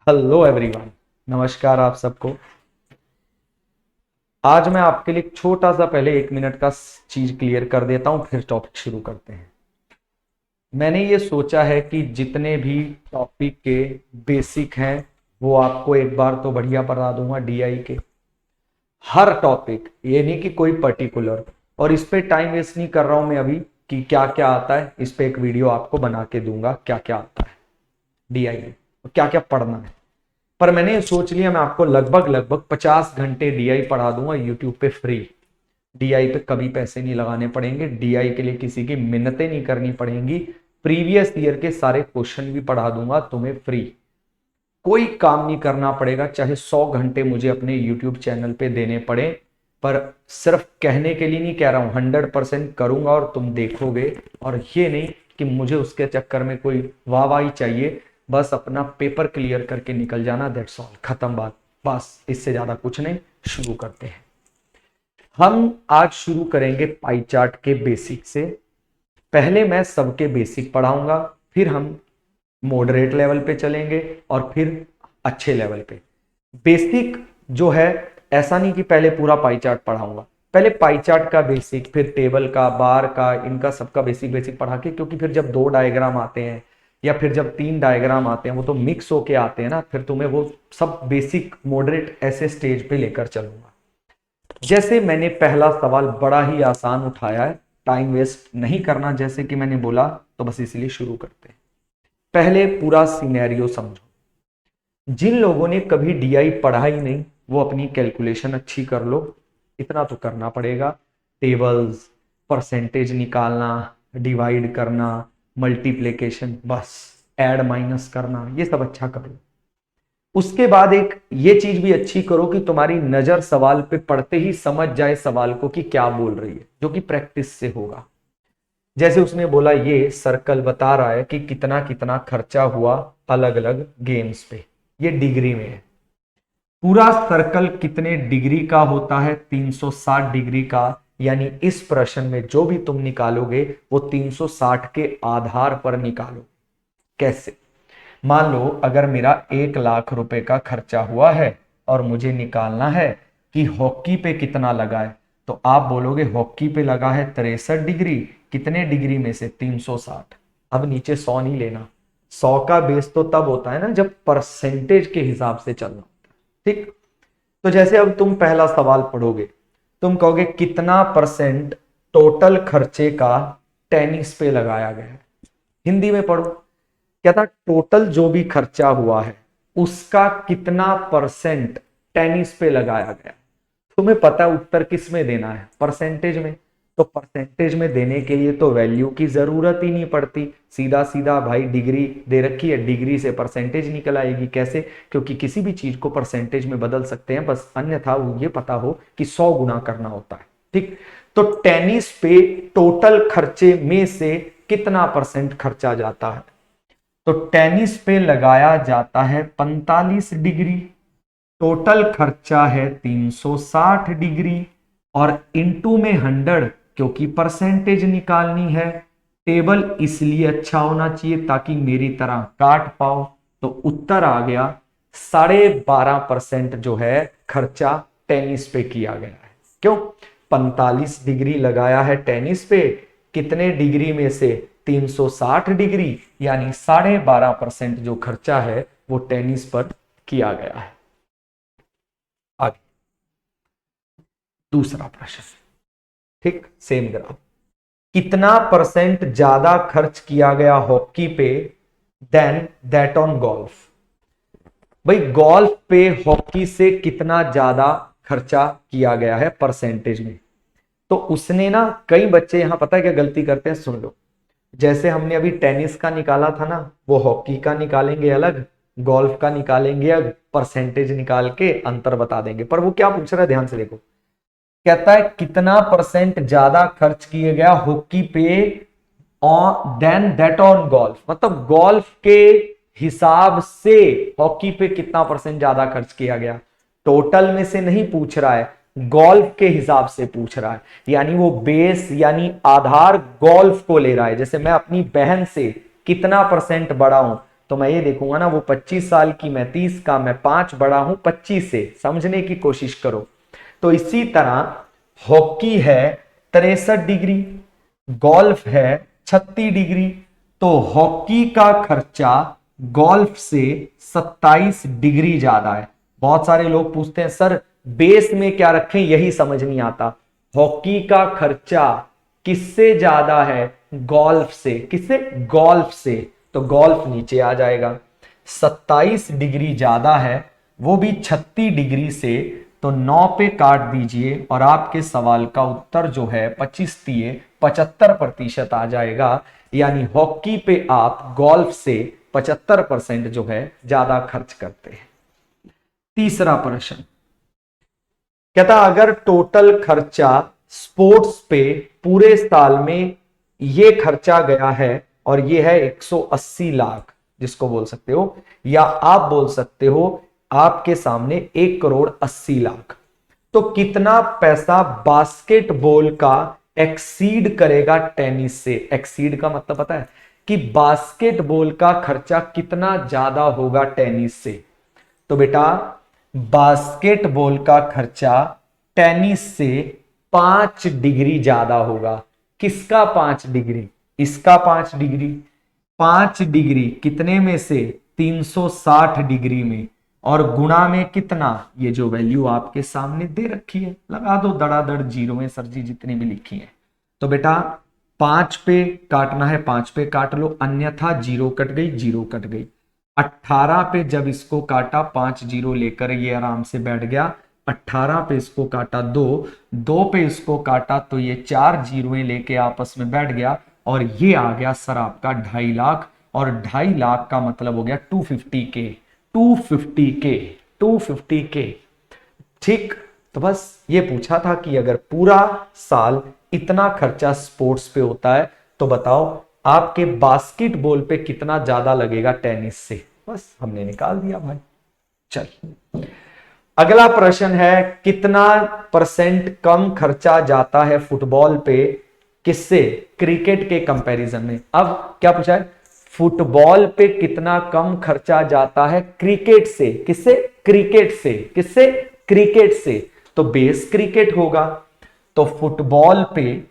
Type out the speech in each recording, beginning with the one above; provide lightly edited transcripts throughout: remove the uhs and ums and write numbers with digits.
Hello everyone. नमस्कार आप सबको। आज मैं आपके लिए एक छोटा सा पहले 1 मिनट का चीज क्लियर कर देता हूं, फिर टॉपिक शुरू करते हैं। मैंने ये सोचा है कि जितने भी टॉपिक के बेसिक हैं वो आपको एक बार तो बढ़िया पढ़ा दूंगा डीआई के हर टॉपिक, ये नहीं कि कोई पर्टिकुलर। और इस पे टाइम वेस्ट नहीं कर रहा हूं मैं अभी कि क्या क्या आता है। इस पे एक वीडियो आपको बना के दूंगा क्या क्या आता है डीआई में और क्या क्या पढ़ना है। पर मैंने सोच लिया मैं आपको लगभग लगभग 50 घंटे डीआई पढ़ा दूंगा यूट्यूब पे फ्री। डीआई पे कभी पैसे नहीं लगाने पड़ेंगे, डीआई के लिए किसी की मिन्नतें नहीं करनी पड़ेंगी। प्रीवियस ईयर के सारे क्वेश्चन भी पढ़ा दूंगा तुम्हें फ्री। कोई काम नहीं करना पड़ेगा, चाहे 100 घंटे मुझे अपने यूट्यूब चैनल पे देने पड़े। पर सिर्फ कहने के लिए नहीं कह रहा हूं, 100% करूंगा और तुम देखोगे। और ये नहीं कि मुझे उसके चक्कर में कोई वाहवाही चाहिए, बस अपना पेपर क्लियर करके निकल जाना, दैट्स ऑल, खत्म बात। बस इससे ज्यादा कुछ नहीं। शुरू करते हैं। हम आज शुरू करेंगे पाई चार्ट के बेसिक से। पहले मैं सबके बेसिक पढ़ाऊंगा, फिर हम मॉडरेट लेवल पे चलेंगे और फिर अच्छे लेवल पे। बेसिक जो है, ऐसा नहीं कि पहले पूरा पाई चार्ट पढ़ाऊंगा, पहले पाई चार्ट का बेसिक, फिर टेबल का, बार का, इनका सबका बेसिक बेसिक पढ़ा के। क्योंकि फिर जब 2 डायग्राम आते हैं या फिर जब 3 डायग्राम आते हैं वो तो मिक्स होके आते हैं ना, फिर तुम्हें वो सब बेसिक मॉडरेट ऐसे स्टेज पे लेकर चलूंगा। जैसे मैंने पहला सवाल बड़ा ही आसान उठाया है, टाइम वेस्ट नहीं करना जैसे कि मैंने बोला, तो बस इसलिए शुरू करते हैं। पहले पूरा सिनेरियो समझो। जिन लोगों ने कभी डीआई पढ़ा ही नहीं वो अपनी कैलकुलेशन अच्छी कर लो, इतना तो करना पड़ेगा। टेबल्स, परसेंटेज निकालना, डिवाइड करना, मल्टीप्लिकेशन, बस ऐड माइनस करना, ये सब अच्छा कर लो। उसके बाद एक ये चीज भी अच्छी करो कि तुम्हारी नजर सवाल पे पढ़ते ही समझ जाए सवाल को कि क्या बोल रही है, जो कि प्रैक्टिस से होगा। जैसे उसने बोला ये सर्कल बता रहा है कि कितना कितना खर्चा हुआ अलग अलग गेम्स पे, ये डिग्री में है। पूरा सर्कल कितने डिग्री का होता है? 360 डिग्री का। यानी इस प्रश्न में जो भी तुम निकालोगे वो 360 के आधार पर निकालो। कैसे? मान लो अगर मेरा 1 लाख रुपए का खर्चा हुआ है और मुझे निकालना है कि हॉकी पे कितना लगा है, तो आप बोलोगे हॉकी पे लगा है 63 डिग्री। कितने डिग्री में से? 360। अब नीचे 100 नहीं लेना। 100 का बेस तो तब होता है ना जब परसेंटेज के हिसाब से चलना होता है। ठीक। तो जैसे अब तुम पहला सवाल पढ़ोगे, तुम कहोगे कितना परसेंट टोटल खर्चे का टेनिस पे लगाया गया है। हिंदी में पढ़ो। क्या था? टोटल जो भी खर्चा हुआ है उसका कितना परसेंट टेनिस पे लगाया गया। तुम्हें पता है उत्तर किस में देना है? परसेंटेज में। तो परसेंटेज में देने के लिए तो वैल्यू की जरूरत ही नहीं पड़ती, सीधा सीधा भाई डिग्री दे रखी है, डिग्री से परसेंटेज निकल आएगी। कैसे? क्योंकि किसी भी चीज को परसेंटेज में बदल सकते हैं, बस अन्यथा ये पता हो कि 100 गुना करना होता है। ठीक। तो टेनिस पे टोटल खर्चे में से कितना परसेंट खर्चा जाता है? तो टेनिस पे लगाया जाता है 45 डिग्री। टोटल खर्चा है 360 डिग्री और इनटू में 100, क्योंकि परसेंटेज निकालनी है। टेबल इसलिए अच्छा होना चाहिए ताकि मेरी तरह काट पाओ। तो उत्तर आ गया 12.5% जो है खर्चा टेनिस पे किया गया है। क्यों? 45 डिग्री लगाया है टेनिस पे, कितने डिग्री में से? 360 डिग्री, यानी 12.5% जो खर्चा है वो टेनिस पर किया गया है। आगे दूसरा प्रश्न। ठीक, सेम ग्राफ। कितना परसेंट ज्यादा खर्च किया गया हॉकी पे देन दैट ऑन गोल्फ? भाई गोल्फ पे हॉकी से कितना ज्यादा खर्चा किया गया है परसेंटेज में? तो उसने ना, कई बच्चे यहां पता है क्या गलती करते हैं, सुन लो। जैसे हमने अभी टेनिस का निकाला था ना, वो हॉकी का निकालेंगे अलग, गोल्फ का निकालेंगे अलग, परसेंटेज निकाल के अंतर बता देंगे। पर वो क्या पूछ रहा है, ध्यान से देखो। कहता है कितना परसेंट ज्यादा खर्च किया गया हॉकी पे on then that on golf, मतलब गोल्फ के हिसाब से हॉकी पे कितना परसेंट ज्यादा खर्च किया गया। टोटल में से नहीं पूछ रहा है, गोल्फ के हिसाब से पूछ रहा है। यानी वो बेस यानी आधार गोल्फ को ले रहा है। जैसे मैं अपनी बहन से कितना परसेंट बड़ा हूं, तो मैं ये देखूंगा ना, वो 25 साल की, मैं 30 का, मैं 5 बड़ा हूं 25 से, समझने की कोशिश करो। तो इसी तरह हॉकी है 63 डिग्री, गोल्फ है 36 डिग्री, तो हॉकी का खर्चा गोल्फ से 27 डिग्री ज्यादा है। बहुत सारे लोग पूछते हैं सर बेस में क्या रखें, यही समझ नहीं आता। हॉकी का खर्चा किससे ज्यादा है? गोल्फ से। किससे? गोल्फ से। तो गोल्फ नीचे आ जाएगा। 27 डिग्री ज्यादा है, वो भी 36 डिग्री से, तो 9 पे काट दीजिए और आपके सवाल का उत्तर जो है 25 तिये 75% आ जाएगा। यानी हॉकी पे आप गोल्फ से 75% जो है ज्यादा खर्च करते हैं। तीसरा प्रश्न कहता अगर टोटल खर्चा स्पोर्ट्स पे पूरे साल में ये खर्चा गया है और ये है 180 लाख, जिसको बोल सकते हो, या आप बोल सकते हो आपके सामने 1,80,00,000, तो कितना पैसा बास्केटबॉल का एक्सीड करेगा टेनिस से? एक्सीड का मतलब पता है कि बास्केटबॉल का खर्चा कितना ज्यादा होगा टेनिस से। तो बेटा बास्केटबॉल का खर्चा टेनिस से 5 डिग्री ज्यादा होगा। किसका 5 डिग्री? इसका 5 डिग्री। 5 डिग्री कितने में से? 360 डिग्री में, और गुणा में कितना? ये जो वैल्यू आपके सामने दे रखी है, लगा दो धड़ाधड़ जीरो में सर जी जितनी भी लिखी है। तो बेटा 5 पे काटना है, 5 पे काट लो, अन्यथा जीरो कट गई, जीरो कट गई। 18 पे जब इसको काटा, 5 जीरो लेकर ये आराम से बैठ गया। 18 पे इसको काटा, 2 पे इसको काटा, तो ये 4 जीरोएं लेके आपस में बैठ गया, और ये आ गया सर आपका 2.5 लाख। और 2.5 लाख का मतलब हो गया 250 के, 250 के, 250 के। ठीक, तो बस ये पूछा था कि अगर पूरा साल इतना खर्चा स्पोर्ट्स पे होता है तो बताओ आपके बास्केटबॉल पे कितना ज्यादा लगेगा टेनिस से। बस हमने निकाल दिया भाई। चलिए अगला प्रश्न है, कितना % कम खर्चा जाता है फुटबॉल पे किससे? क्रिकेट के कंपैरिजन में। अब क्या पूछा है? फुटबॉल पे कितना कम खर्चा जाता है क्रिकेट से? किससे? क्रिकेट से। किससे? क्रिकेट से। तो बेस क्रिकेट होगा, तो फुटबॉल पे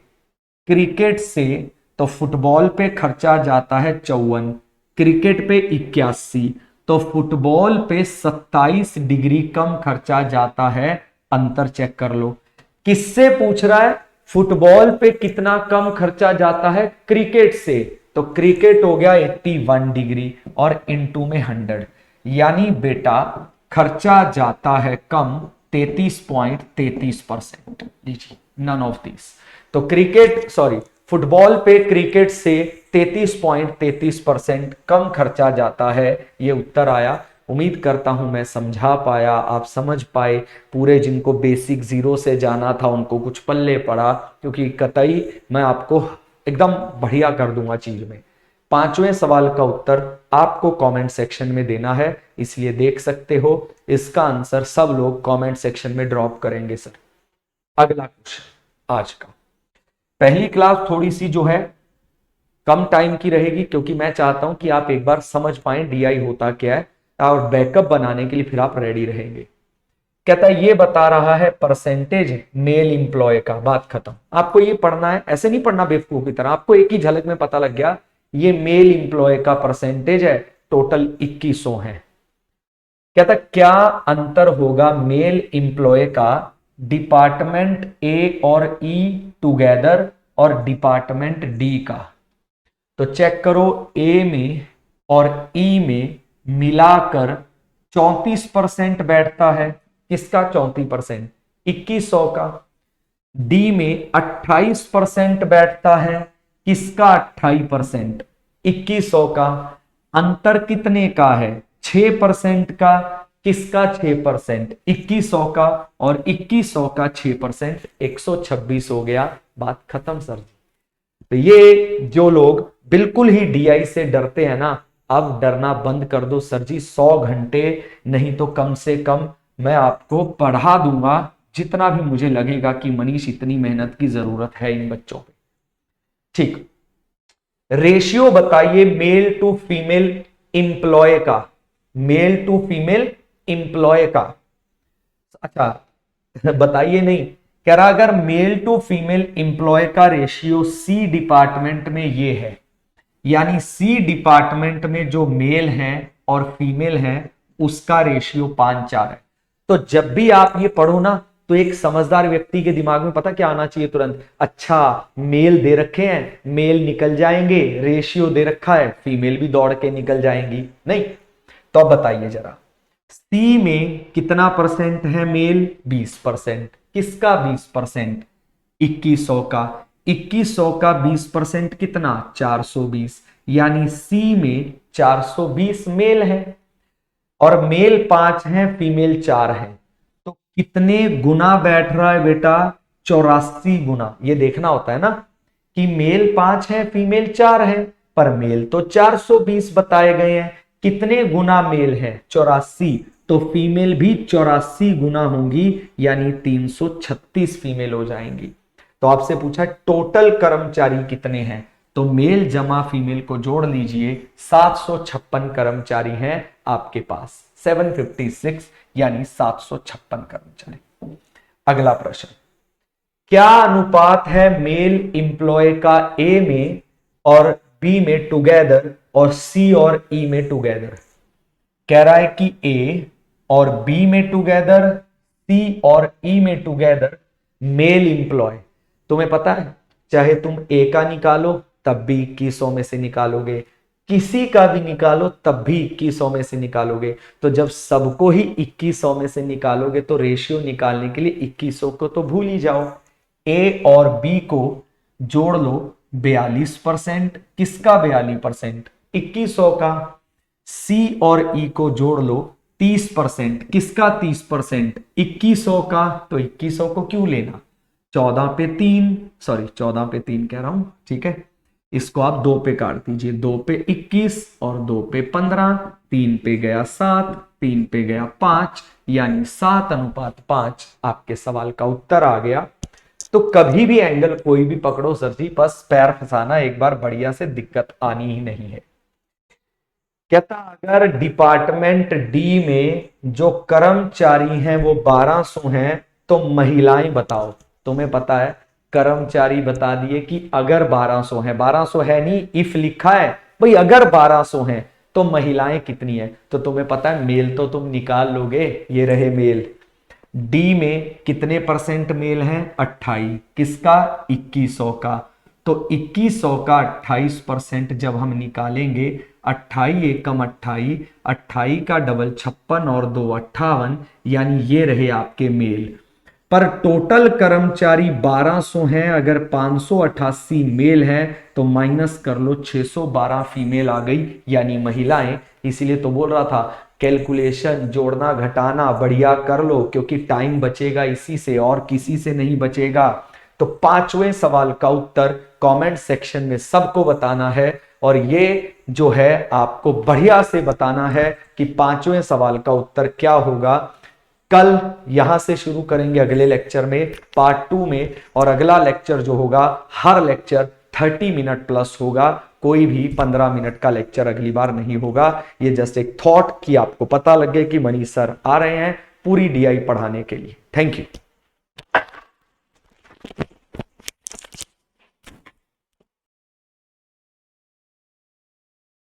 क्रिकेट से, तो फुटबॉल पे खर्चा जाता है 54, क्रिकेट पे 81, तो फुटबॉल पे 27 डिग्री कम खर्चा जाता है। अंतर चेक कर लो। किससे पूछ रहा है? फुटबॉल पे कितना कम खर्चा जाता है क्रिकेट से, तो क्रिकेट हो गया 81 डिग्री और इनटू में 100, यानी बेटा खर्चा जाता है कम 33.33%। लीजिए नन ऑफ दिस। तो क्रिकेट सॉरी फुटबॉल पे क्रिकेट से 33.33% कम खर्चा जाता है, ये उत्तर आया। उम्मीद करता हूं मैं समझा पाया, आप समझ पाए। पूरे जिनको बेसिक जीरो से जाना था उनको कुछ पल्ले पड़ा, क्योंकि कतई मैं आपको एकदम बढ़िया कर दूंगा चीज में। 5वें सवाल का उत्तर आपको कमेंट सेक्शन में देना है, इसलिए देख सकते हो इसका आंसर सब लोग कमेंट सेक्शन में ड्रॉप करेंगे सर। अगला क्वेश्चन आज का, पहली क्लास थोड़ी सी जो है कम टाइम की रहेगी, क्योंकि मैं चाहता हूं कि आप एक बार समझ पाएं डीआई होता क्या है, और बैकअप बनाने के लिए फिर आप रेडी रहेंगे। कहता है ये बता रहा है परसेंटेज मेल इंप्लॉय का। बात खत्म। आपको ये पढ़ना है, ऐसे नहीं पढ़ना बेवकूफ की तरह, आपको एक ही झलक में पता लग गया ये मेल इंप्लॉय का परसेंटेज है, टोटल 2100 है। कहता क्या अंतर होगा मेल इंप्लॉय का डिपार्टमेंट ए और ई टुगेदर और डिपार्टमेंट डी का? तो चेक करो, ए में और ई में मिलाकर 34% बैठता है। किसका 34%? 2100 का। डी में 28% बैठता है। किसका 28%? 2100 का। अंतर कितने का है? 6% का। किसका 6%? 2100 का। और 2100 का 6% 126 हो गया। बात खत्म सर जी। तो ये जो लोग बिल्कुल ही डीआई से डरते हैं ना, अब डरना बंद कर दो सर जी। 100 घंटे नहीं तो कम से कम मैं आपको पढ़ा दूंगा, जितना भी मुझे लगेगा कि मनीष इतनी मेहनत की जरूरत है इन बच्चों पे। ठीक, रेशियो बताइए मेल टू फीमेल एम्प्लॉय का, मेल टू फीमेल एम्प्लॉय का। अच्छा बताइए, नहीं कह रहा अगर मेल टू फीमेल एम्प्लॉय का रेशियो सी डिपार्टमेंट में ये है, यानी सी डिपार्टमेंट में जो मेल हैं और फीमेल हैं उसका रेशियो 5:4 है। तो जब भी आप ये पढ़ो ना, तो एक समझदार व्यक्ति के दिमाग में पता क्या आना चाहिए तुरंत, अच्छा मेल दे रखे हैं, मेल निकल जाएंगे, रेशियो दे रखा है, फीमेल भी दौड़ के निकल जाएंगी। नहीं, तो अब बताइए जरा, सी में कितना परसेंट है मेल? 20%। किसका 20%? 2100 का। 2100 का 20% कितना? 420। यानी सी में 420 मेल है और मेल 5 है, फीमेल 4 है। तो कितने गुना बैठ रहा है बेटा? 84 गुना। ये देखना होता है ना कि मेल 5 है, फीमेल 4 है, पर मेल तो 420 बताए गए हैं। कितने गुना मेल है? 84। तो फीमेल भी 84 गुना होंगी, यानी 336 फीमेल हो जाएंगी। तो आपसे पूछा टोटल कर्मचारी कितने हैं, तो मेल जमा फीमेल को जोड़ लीजिए, 756 कर्मचारी हैं आपके पास, 756 यानी 756 कर्मचारी। अगला प्रश्न, क्या अनुपात है मेल इंप्लॉय का ए में और बी में टुगेदर और सी और ई में टुगेदर? कह रहा है कि ए और बी में टुगेदर, सी और ई में टुगेदर मेल इंप्लॉय। तुम्हें पता है चाहे तुम ए का निकालो तब भी 2100 में से निकालोगे, किसी का भी निकालो तब भी 2100 में से निकालोगे। तो जब सबको ही 2100 में से निकालोगे तो रेशियो निकालने के लिए 2100 को तो भूल ही जाओ। ए और बी को जोड़ लो 42%। किसका 42%? 2100 का। सी और ई को जोड़ लो 30%। किसका 30%? 2100 का। तो 2100 को क्यों लेना? 14 पे 3, सॉरी 14 पे 3 कह रहा हूं, ठीक है। इसको आप 2 पे काट दीजिए, 2 पे 21 और 2 पे 15, 3 पे गया 7, 3 पे गया 5, यानी 7:5 आपके सवाल का उत्तर आ गया। तो कभी भी एंगल कोई भी पकड़ो सर जी, बस पैर फंसाना एक बार बढ़िया से, दिक्कत आनी ही नहीं है। कहता अगर डिपार्टमेंट डी में जो कर्मचारी हैं वो 1200 हैं तो महिलाएं बताओ। तुम्हें पता है कर्मचारी बता दिए कि अगर 1200 है, 1200 है नहीं, इफ लिखा है भाई, अगर 1200 हैं तो महिलाएं कितनी है? तो तुम्हें पता है मेल तो तुम निकाल लोगे, ये रहे मेल। डी में कितने परसेंट मेल हैं? 28। किसका? 2100 का। तो 2100 का 28% जब हम निकालेंगे, 28 एकम 28, 28 का डबल 56 और 2 58, यानी ये रहे आपके मेल। पर टोटल कर्मचारी 1200 हैं, अगर 588 मेल हैं तो माइनस कर लो 612 फीमेल आ गई, यानी महिलाएं। इसीलिए तो बोल रहा था कैलकुलेशन जोड़ना घटाना बढ़िया कर लो, क्योंकि टाइम बचेगा इसी से और किसी से नहीं बचेगा। तो 5वें सवाल का उत्तर कमेंट सेक्शन में सबको बताना है, और ये जो है आपको बढ़िया से बताना है कि 5वें सवाल का उत्तर क्या होगा। कल यहां से शुरू करेंगे अगले लेक्चर में, पार्ट 2 में, और अगला लेक्चर जो होगा, हर लेक्चर 30 मिनट प्लस होगा, कोई भी 15 मिनट का लेक्चर अगली बार नहीं होगा। ये जस्ट एक थॉट कि आपको पता लगे कि मनीष सर आ रहे हैं पूरी डीआई पढ़ाने के लिए। Thank you.